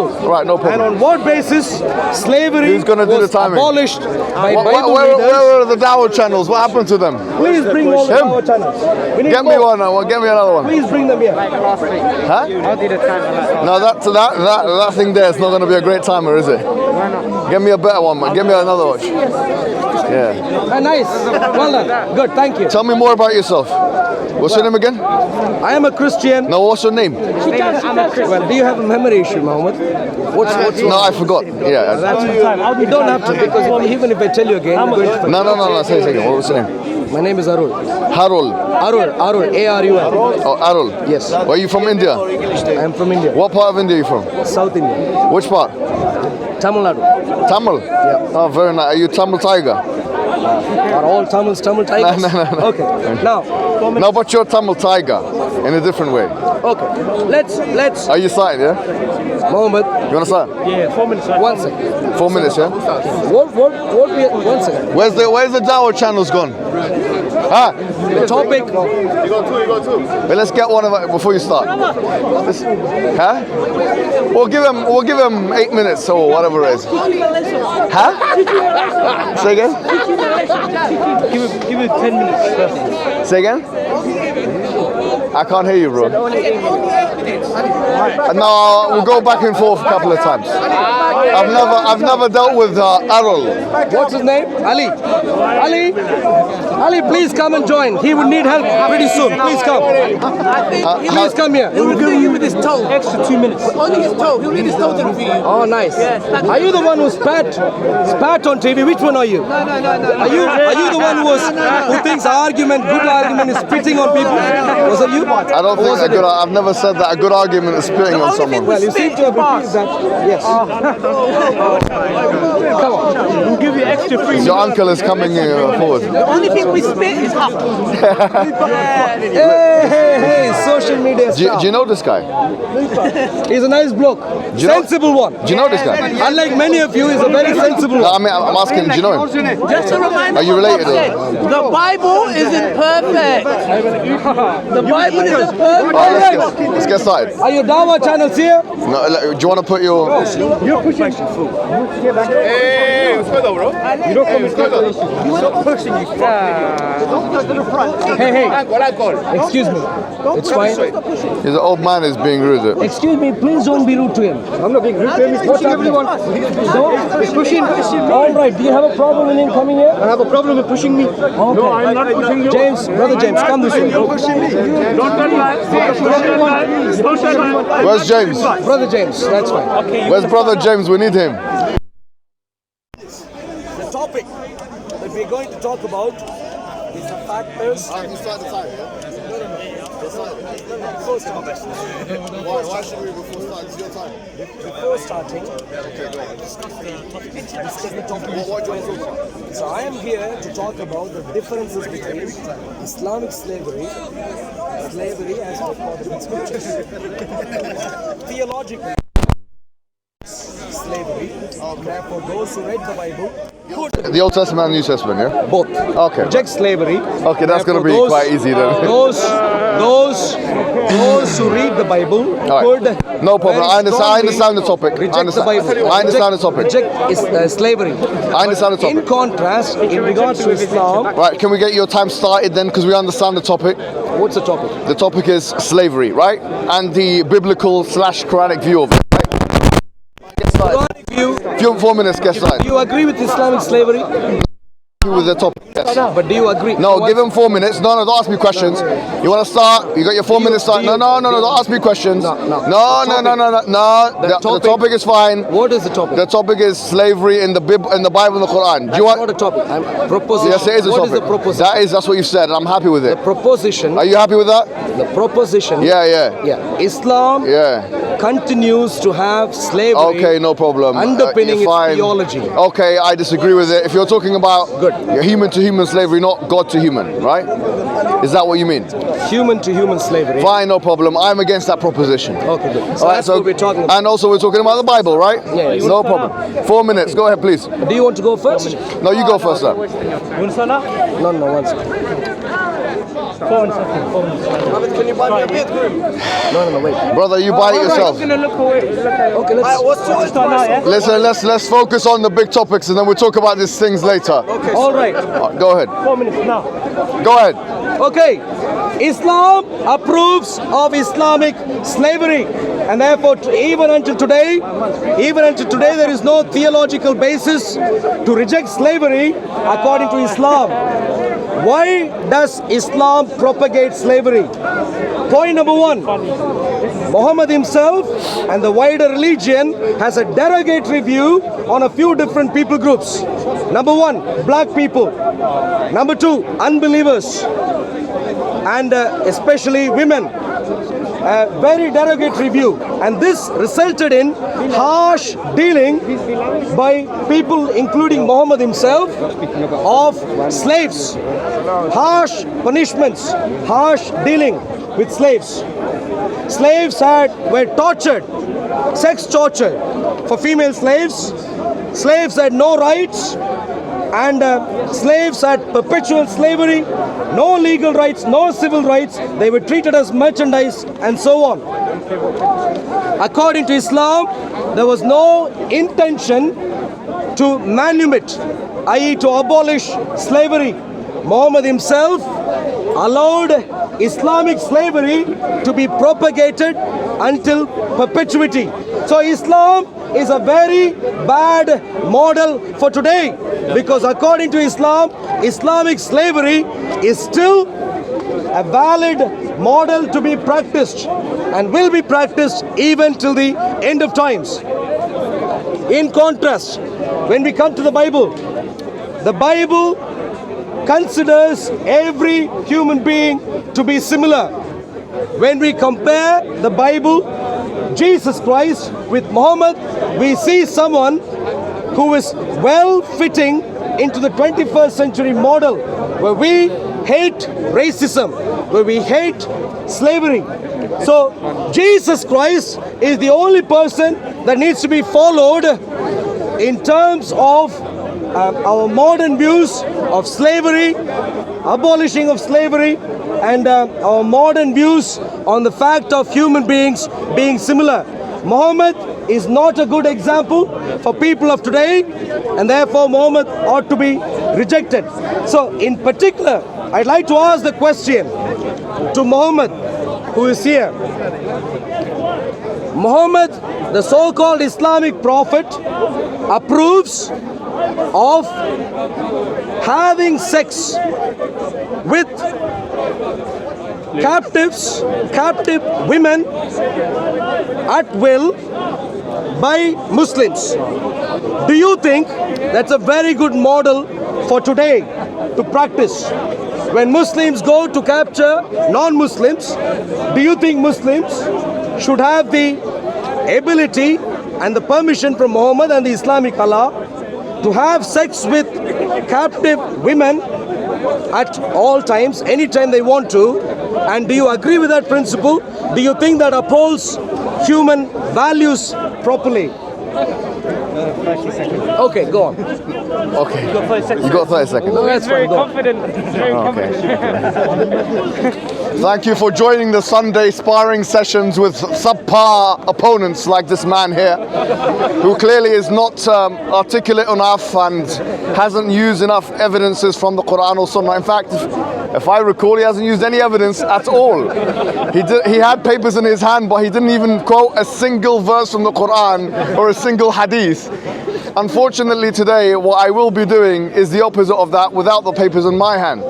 Right, no problem. And on what basis slavery Who's gonna do the was timing? abolished by Bible Where leaders? are the Dawah channels? What happened to them? Please bring all the Him? Dawah channels. We need Get me more. one. Get me another one. Please bring them here. Huh? No, that thing there is not going to be a great timer, is it? Why not? Give me a better one, man. Give me another watch. Yeah. Nice. Well done. Good. Thank you. Tell me more about yourself. What's your name again? I am a Christian. No, what's your name? Well, do you have a memory issue, Muhammad? What's No, I forgot. Yeah. You don't have to, because even if I tell you again, I'm going to forget. No. Say it again. What's your name? My name is Arul. Harul. Arul. A-R-U-L. Oh, Arul. Yes. Where are you from, India? I am from India. What part of India are you from? South India. Which part? Tamil Nadu. Tamil? Yeah. Oh, very nice. Are you Tamil tiger? Are all Tamils Tamil tigers? No. Okay. Now. No, but you're Tamil tiger in a different way. Okay. Let's. Are you starting, yeah? Muhammad. You want to start? Yeah, 4 minutes. 1 second. 4 minutes, yeah? What 1 second. Where's the Dawah channels gone? Ah, The topic. you got two. But let's get one of it before you start. Huh? We'll give him 8 minutes or whatever it is. Huh? Say again? Give it 10 minutes first. Say again? I can't hear you, bro. No, we'll go back and forth a couple of times. I've never dealt with Arul. What's his name? Ali, please come and join. He would need help pretty soon. Please come. Please come here. He will give you with his toe. Extra 2 minutes. Only his toe. He'll need his toe to review you. Oh, nice. Are you the one who spat on TV? Which one are you? No. Are you the one who thinks good argument is spitting on people? Was it you? I don't think I've never said that a good argument is spitting on someone. Well, you seem to have repeated that. Yes. Come on. We'll give you extra 3 minutes. Your uncle is coming forward. The only thing we spit is up. Hey, social media Do you know this guy? He's a nice bloke. Sensible one. Do you know this guy? Unlike many of you, he's a very sensible No, one. I mean, I'm asking, do you know him? Just a reminder. Are you related? The Bible isn't perfect. The Bible isn't perfect. Let's get started. Are your Dawah channels here? No, do you want to put your... You're pushing. Hey, what's good, bro? You don't come Stop pushing you. Hey. Excuse me. It's fine. He's an old man is being rude. Excuse me, please don't be rude to him. I'm not being rude to him. He's pushing everyone. He's pushing. All right. Do you have a problem with him coming here? I have a problem with pushing me. Okay. No, I'm not pushing you. Brother James, come this way. You're pushing me. Don't tell lies. Don't tell lies. Where's James? Brother James, that's fine. Where's brother James? We need him. The topic that we're going to talk about is the factors. Why should we before starting? It's your time. Before starting, discuss the topic. So I am here to talk about the differences between Islamic slavery as recorded in scriptures. Theologically, slavery, for those who read the Bible, The Old Testament and New Testament, yeah? both Okay. reject slavery. Okay, that's going to be quite easy then. Those who read the Bible could. No problem. I understand the topic. Reject the Bible. I understand the topic. Reject slavery. I understand the topic. In contrast, in regards to Islam, Right, can we get your time started then? Because we understand the topic. what's the topic? The topic is slavery, right? And the biblical / Quranic view of it. Get started. View. 4 minutes, get started. Do you agree with Islamic slavery? With the topic, yes. But do you agree? No, give him 4 minutes. No, don't ask me questions. You want to start? You got your 4 minutes start. No, don't ask me questions. No. The topic is fine. What is the topic? The topic is slavery in the Bible and the Quran. That's not a topic. I'm proposition. Yes, it is a What topic. is the proposition? That's what you said. I'm happy with it. The proposition. Are you happy with that? The proposition. Yeah. Islam continues to have slavery. Okay, no problem. Underpinning You're fine. its theology. Okay, I disagree with it. If you're talking about human to human slavery, not God to human, right? Is that what you mean? Human to human slavery. Fine, no problem. I'm against that proposition. Okay, good. So All right, that's what we're talking about. And also we're talking about the Bible, right? Yes. No problem. 4 minutes. Go ahead, please. Do you want to go first? No, you go first, sir. No, one second. Can you buy me a beer? No, wait. Brother, you buy it yourself. I'm gonna look away. Okay, let's Start now, yeah? Listen, let's focus on the big topics and then we'll talk about these things later. All right. Go ahead. 4 minutes now. Go ahead. Okay. Islam approves of Islamic slavery, and therefore even until today there is no theological basis to reject slavery according to Islam. Why does Islam propagate slavery? Point number one, Muhammad himself and the wider religion has a derogatory view on a few different people groups. Number one, black people. Number two, unbelievers, and especially women. A very derogatory view, and this resulted in harsh dealing by people including Muhammad himself of slaves. Harsh punishments, harsh dealing with slaves. Slaves were tortured, sex torture for female slaves. Slaves had no rights, and slaves had perpetual slavery, no legal rights, no civil rights. They were treated as merchandise and so on. According to Islam, there was no intention to manumit, i.e. to abolish slavery. Muhammad himself allowed Islamic slavery to be propagated until perpetuity. So Islam is a very bad model for today, because according to Islam, Islamic slavery is still a valid model to be practiced and will be practiced even till the end of times. In contrast, when we come to the Bible considers every human being to be similar. When we compare the Bible, Jesus Christ, with Muhammad, we see someone who is well fitting into the 21st century model, where we hate racism, where we hate slavery. So Jesus Christ is the only person that needs to be followed in terms of our modern views of slavery, abolishing of slavery, and our modern views on the fact of human beings being similar. Muhammad is not a good example for people of today, and therefore Muhammad ought to be rejected. So in particular, I'd like to ask the question to Muhammad, who is here. Muhammad, the so-called Islamic prophet, approves of having sex with captive women at will by Muslims. Do you think that's a very good model for today to practice? When Muslims go to capture non-Muslims, do you think Muslims should have the ability and the permission from Muhammad and the Islamic Allah to have sex with captive women at all times, anytime they want to? And do you agree with that principle? Do you think that upholds human values properly? 30 seconds. Okay, go on. Okay. You got 30 seconds. You got 30 seconds. No, that's He's very fine, go on. confident. He's very confident. Thank you for joining the Sunday sparring sessions with subpar opponents like this man here, who clearly is not articulate enough and hasn't used enough evidences from the Quran or Sunnah. In fact, if I recall, he hasn't used any evidence at all. He had papers in his hand, but he didn't even quote a single verse from the Quran or a single hadith. Unfortunately today, what I will be doing is the opposite of that without the papers in my hand.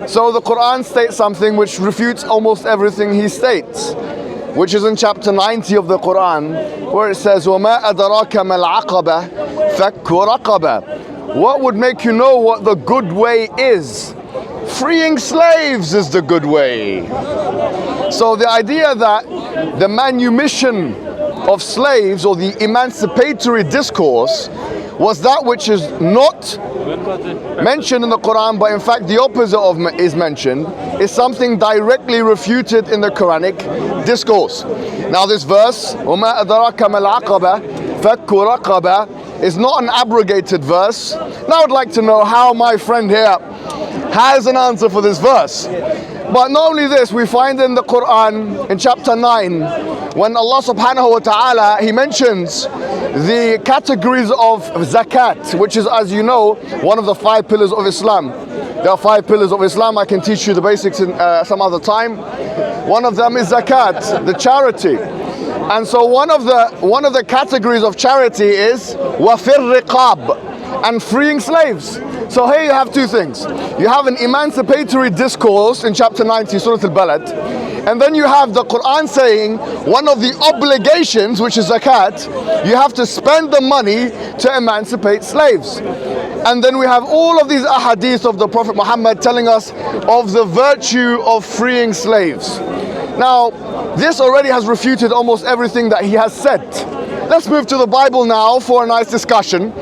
So the Quran states something which refutes almost everything he states, which is in chapter 90 of the Quran, where it says, وَمَا أَدَرَاكَ مَا الْعَقَبَةُ فَكُّ رَقَبَةٍ. What would make you know what the good way is? Freeing slaves is the good way. So the idea that the manumission of slaves or the emancipatory discourse was that which is not mentioned in the Quran, but in fact the opposite of is mentioned, is something directly refuted in the Quranic discourse. Now this verse, وَمَا أَدْرَاكَ مَا الْعَقَبَةُ فَكُّ رَقَبَةٍ, is not an abrogated verse. Now I would like to know how my friend here has an answer for this verse. But not only this, we find in the Quran in chapter 9, when Allah subhanahu wa ta'ala, He mentions the categories of zakat, which is, as you know, one of the 5 pillars of Islam. There are 5 pillars of Islam. I can teach you the basics in some other time. One of them is zakat, the charity. And so one of the categories of charity is wafir riqab, and freeing slaves. So here you have 2 things. You have an emancipatory discourse in chapter 90, Surah Al-Balad, and then you have the Quran saying one of the obligations, which is zakat, you have to spend the money to emancipate slaves. And then we have all of these ahadith of the Prophet Muhammad telling us of the virtue of freeing slaves. Now, this already has refuted almost everything that he has said. Let's move to the Bible now for a nice discussion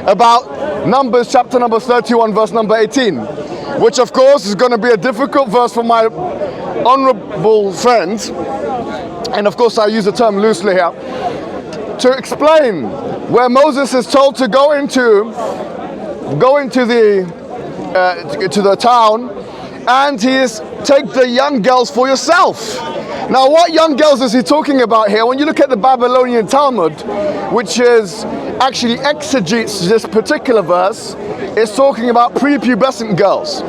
about Numbers chapter number 31, verse number 18, which of course is going to be a difficult verse for my honorable friends, and of course I use the term loosely here, to explain where Moses is told to go into the town, and he is take the young girls for yourself. Now, what young girls is he talking about here? When you look at the Babylonian Talmud, which is actually exegetes this particular verse, is talking about prepubescent girls.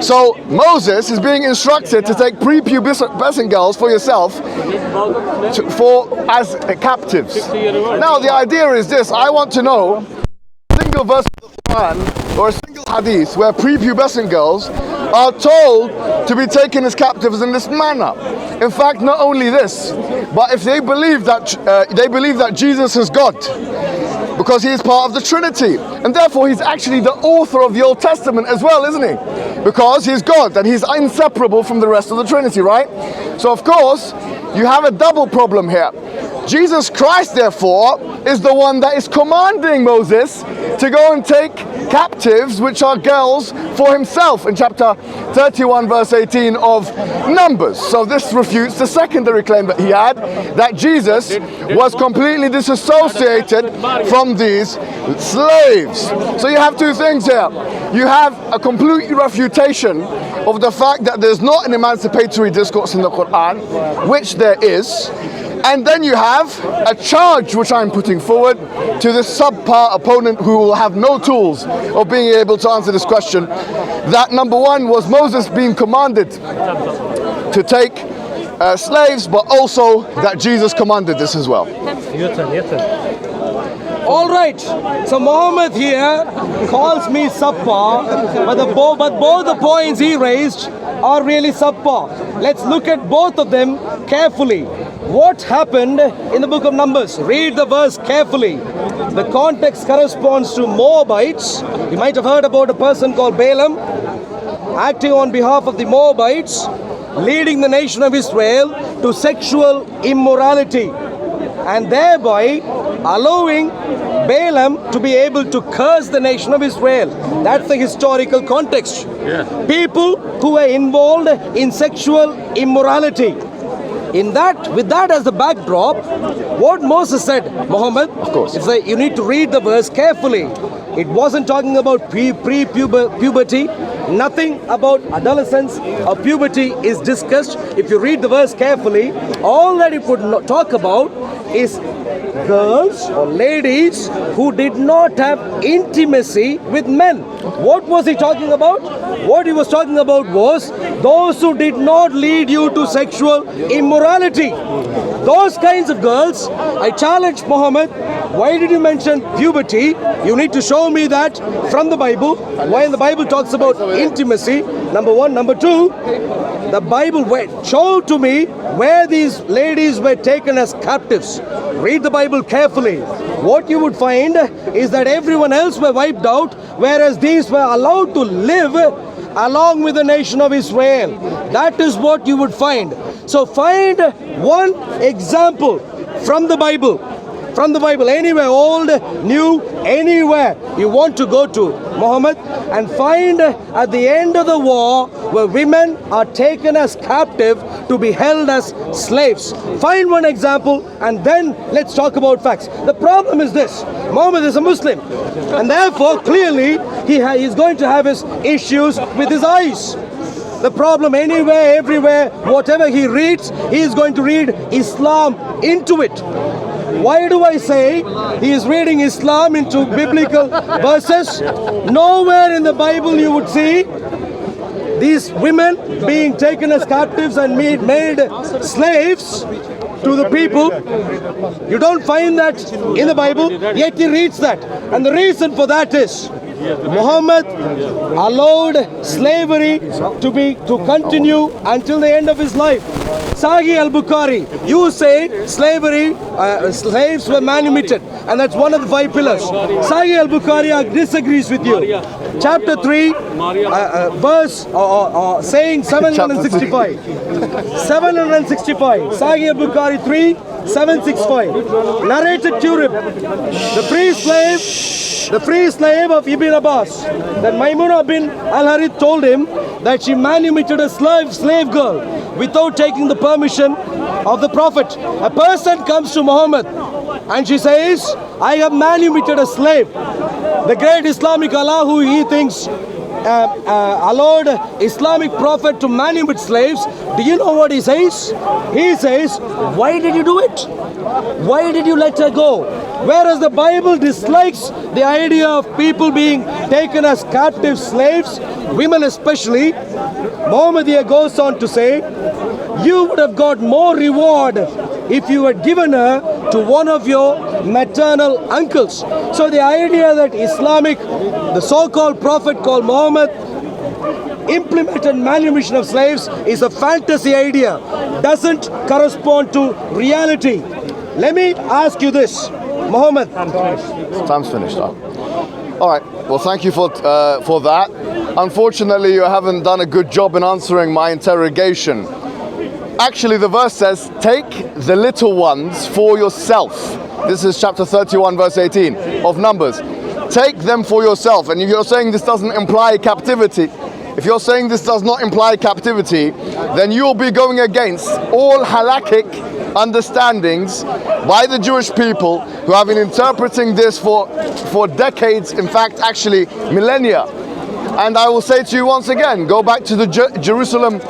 So Moses is being instructed to take prepubescent girls for yourself as captives. Now, the idea is this: I want to know a single verse of the Quran or a single hadith where prepubescent girls are told to be taken as captives in this manner. In fact, not only this, but if they believe that Jesus is God, because he is part of the Trinity, and therefore he's actually the author of the Old Testament as well, isn't he? Because he's God and he's inseparable from the rest of the Trinity, right? So of course, you have a double problem here. Jesus Christ, therefore, is the one that is commanding Moses to go and take captives, which are girls, for himself in chapter 31, verse 18 of Numbers. So this refutes the secondary claim that he had, that Jesus was completely disassociated from these slaves. So you have 2 things here. You have a complete refutation of the fact that there's not an emancipatory discourse in the Quran, which there is. And then you have a charge which I'm putting forward to this subpar opponent who will have no tools of being able to answer this question. That number 1 was Moses being commanded to take slaves, but also that Jesus commanded this as well. All right, so Muhammad here calls me subpar, but both the points he raised are really subpar. Let's look at both of them carefully. What happened in the book of Numbers? Read the verse carefully. The context corresponds to Moabites. You might have heard about a person called Balaam acting on behalf of the Moabites, leading the nation of Israel to sexual immorality, and thereby allowing Balaam to be able to curse the nation of Israel. That's the historical context. People who were involved in sexual immorality. With that as the backdrop, what Moses said, Muhammad, of course, you need to read the verse carefully. It wasn't talking about pre-puberty. Nothing about adolescence or puberty is discussed. If you read the verse carefully, all that it would talk about is girls or ladies who did not have intimacy with men. What was he talking about? What he was talking about was those who did not lead you to sexual immorality. Those kinds of girls, I challenge Muhammad, why did you mention puberty? You need to show me that from the Bible. Why the Bible talks about intimacy, number 1. Number 2, the Bible, show to me where these ladies were taken as captives. Read the Bible carefully. What you would find is that everyone else were wiped out, whereas these were allowed to live along with the nation of Israel. That is what you would find. So find one example from the Bible. From the Bible, anywhere, old, new, anywhere you want to go to, Muhammad, and find at the end of the war where women are taken as captive to be held as slaves. Find one example and then let's talk about facts. The problem is this: Muhammad is a Muslim, and therefore clearly he is going to have his issues with his eyes. the problem anywhere, everywhere, whatever he reads, he is going to read Islam into it. Why do I say he is reading Islam into biblical verses? Nowhere in the Bible you would see these women being taken as captives and made slaves to the people. You don't find that in the Bible, yet he reads that. And the reason for that is Muhammad allowed slavery to continue until the end of his life. Sahih al-Bukhari, you say slavery, slaves were manumitted, and that's one of the 5 pillars. Sahih al-Bukhari disagrees with you. Chapter 3, verse, saying 765. 765. Sahih al-Bukhari 3, 765. Narrated Turib, the free slave of Ibn Abbas, that Maimuna bin al-Harith told him that she manumitted a slave girl without taking the permission of the Prophet. A person comes to Muhammad and she says, I have manumitted a slave. The great Islamic Allah, who he thinks allowed Islamic Prophet to manumit slaves, do you know what he says? He says, why did you do it? Why did you let her go? Whereas the Bible dislikes the idea of people being taken as captive slaves, women especially, Muhammadiyah goes on to say, you would have got more reward if you had given her to one of your maternal uncles. So the idea that the so-called prophet called Muhammad implemented manumission of slaves is a fantasy idea, doesn't correspond to reality. Let me ask you this, Muhammad. Time's finished. All right. Well, thank you for that. Unfortunately, you haven't done a good job in answering my interrogation. Actually, the verse says, take the little ones for yourself. This is chapter 31, verse 18 of Numbers. Take them for yourself. And if you're saying this doesn't imply captivity, if you're saying this does not imply captivity, then you'll be going against all halakhic understandings by the Jewish people who have been interpreting this for decades, in fact, actually millennia. And I will say to you once again, go back to the Jerusalem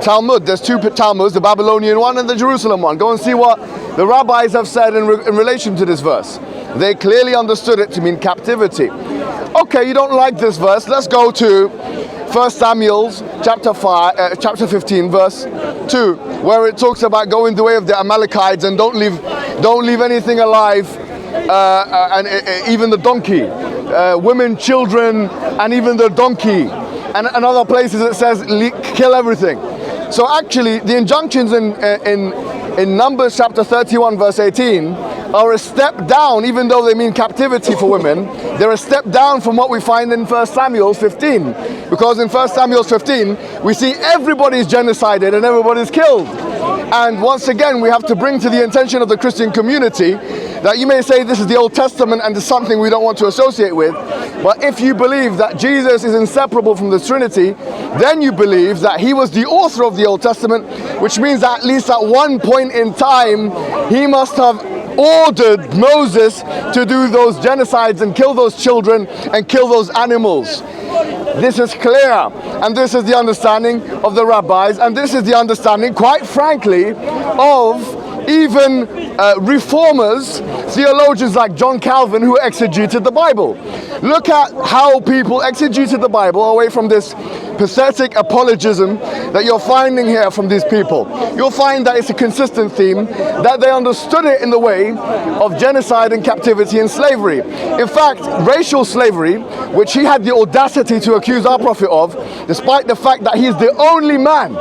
Talmud. There's 2 Talmuds, the Babylonian one and the Jerusalem one. Go and see what the rabbis have said in relation to this verse. They clearly understood it to mean captivity. Okay, you don't like this verse. Let's go to 1 Samuel chapter 15, verse 2, where it talks about going the way of the Amalekites and don't leave anything alive, and even the donkey, women, children, and even the donkey. And other places it says kill everything. So actually, the injunctions in Numbers chapter 31, verse 18, are a step down, even though they mean captivity for women. They're a step down from what we find in 1 Samuel 15. Because in 1 Samuel 15, we see everybody's genocided and everybody's killed. And once again, we have to bring to the attention of the Christian community that you may say this is the Old Testament and it's something we don't want to associate with. But if you believe that Jesus is inseparable from the Trinity, then you believe that he was the author of the Old Testament, which means that at least at one point in time, he must have ordered Moses to do those genocides and kill those children and kill those animals. This is clear, and this is the understanding of the rabbis, and this is the understanding, quite frankly, of even reformers, theologians like John Calvin, who exegeted the Bible. Look at how people exegeted the Bible away from this pathetic apologism that you're finding here from these people. You'll find that it's a consistent theme, that they understood it in the way of genocide and captivity and slavery. In fact, racial slavery, which he had the audacity to accuse our Prophet of, despite the fact that he is the only man,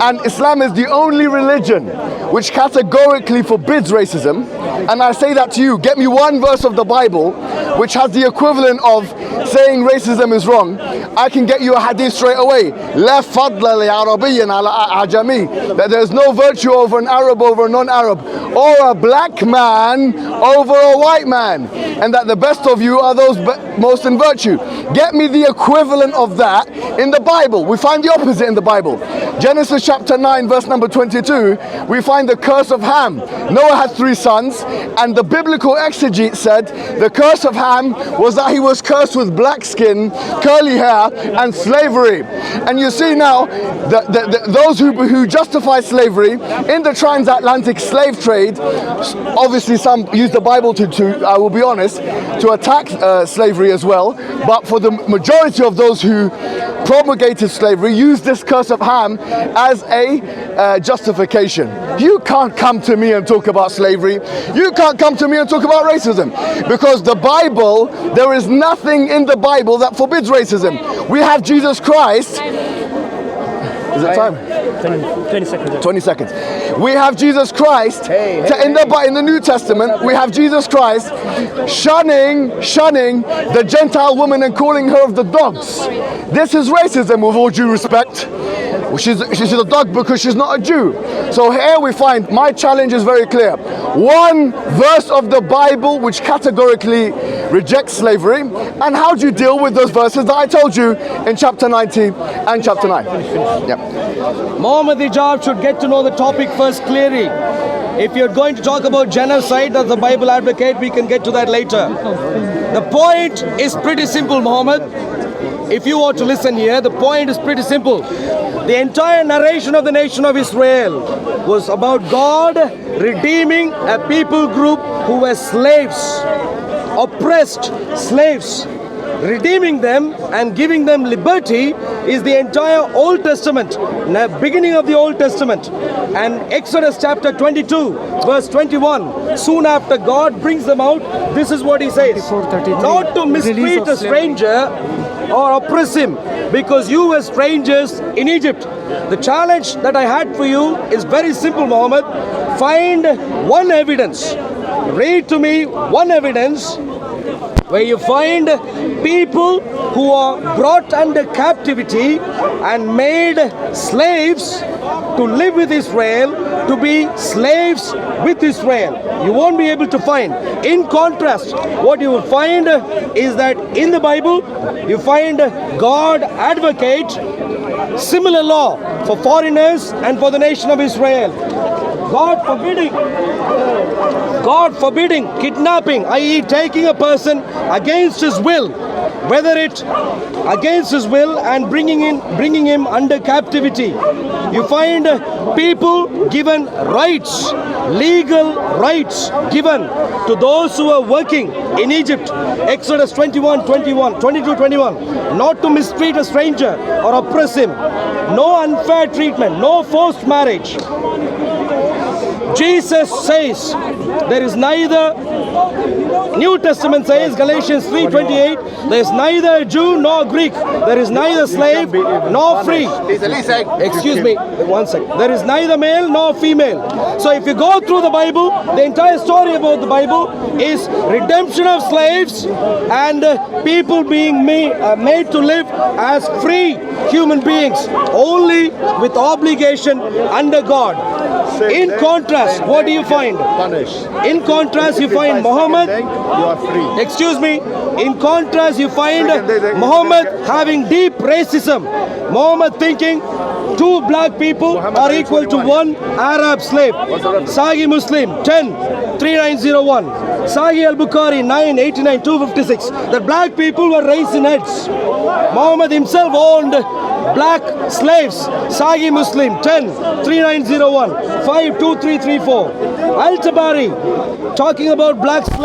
and Islam is the only religion which categorically forbids racism. And I say that to you, get me one verse of the Bible which has the equivalent of saying racism is wrong. I can get you a hadith straight away. La fadla li Arabiyyin ala ajami. That there's no virtue over an Arab over a non-Arab, or a black man over a white man, and that the best of you are those most in virtue. Get me the equivalent of that in the Bible. We find the opposite in the Bible. Genesis chapter 9 verse number 22, we find the curse of Ham. Noah had 3 sons, and the biblical exegete said the curse of Ham was that he was cursed with black skin, curly hair, and slavery. And you see now, those who justify slavery in the transatlantic slave trade, obviously some use the Bible to I will be honest, to attack slavery as well, but for the majority of those who promulgated slavery use this curse of Ham as a justification. You can't come to me and talk about slavery. You can't come to me and talk about racism, because the Bible, there is nothing in the Bible that forbids racism. We have Jesus Christ. Is it time? 20 seconds. 20 seconds. We have Jesus Christ in the New Testament. We have Jesus Christ shunning the Gentile woman and calling her of the dogs. This is racism, with all due respect. She's a dog because she's not a Jew. So here we find, my challenge is very clear. One verse of the Bible which categorically rejects slavery, and how do you deal with those verses that I told you in chapter 19 and chapter 9? Yeah. Muhammad Hijab should get to know the topic first clearly. If you're going to talk about genocide as the Bible advocate, we can get to that later. The point is pretty simple, Muhammad. If you want to listen here, the point is pretty simple. The entire narration of the nation of Israel was about God redeeming a people group who were slaves, oppressed slaves. Redeeming them and giving them liberty is the entire Old Testament, the beginning of the Old Testament. And Exodus chapter 22 verse 21, soon after God brings them out, this is what he says: not to mistreat a stranger or oppress him, because you were strangers in Egypt. The challenge that I had for you is very simple, Muhammad. Find one evidence, read to me one evidence where you find people who are brought under captivity and made slaves to live with Israel, to be slaves with Israel. You won't be able to find. In contrast, what you will find is that in the Bible, you find God advocate similar law for foreigners and for the nation of Israel. God forbidding kidnapping, i.e. taking a person against his will, whether it against his will and bringing him under captivity. You find people given rights, legal rights given to those who are working in Egypt. Exodus 22, 21, not to mistreat a stranger or oppress him, no unfair treatment, no forced marriage. Jesus says there is neither, New Testament says, Galatians 3:28, there is neither Jew nor Greek, there is neither slave nor free. Excuse me, one second. There is neither male nor female. So if you go through the Bible, the entire story about the Bible is redemption of slaves and people being made to live as free human beings, only with obligation under God. In contrast, what do you find? In contrast, you find Muhammad. Excuse me. In contrast, you find Muhammad having deep racism. Muhammad thinking 2 black people are equal to 1 Arab slave. Sahih Muslim 10:3901. Sahih al-Bukhari 9:89, 256. That black people were raised in heads. Muhammad himself owned black slaves. Sahih Muslim 10:3901, 52334. Al-Tabari talking about black slaves.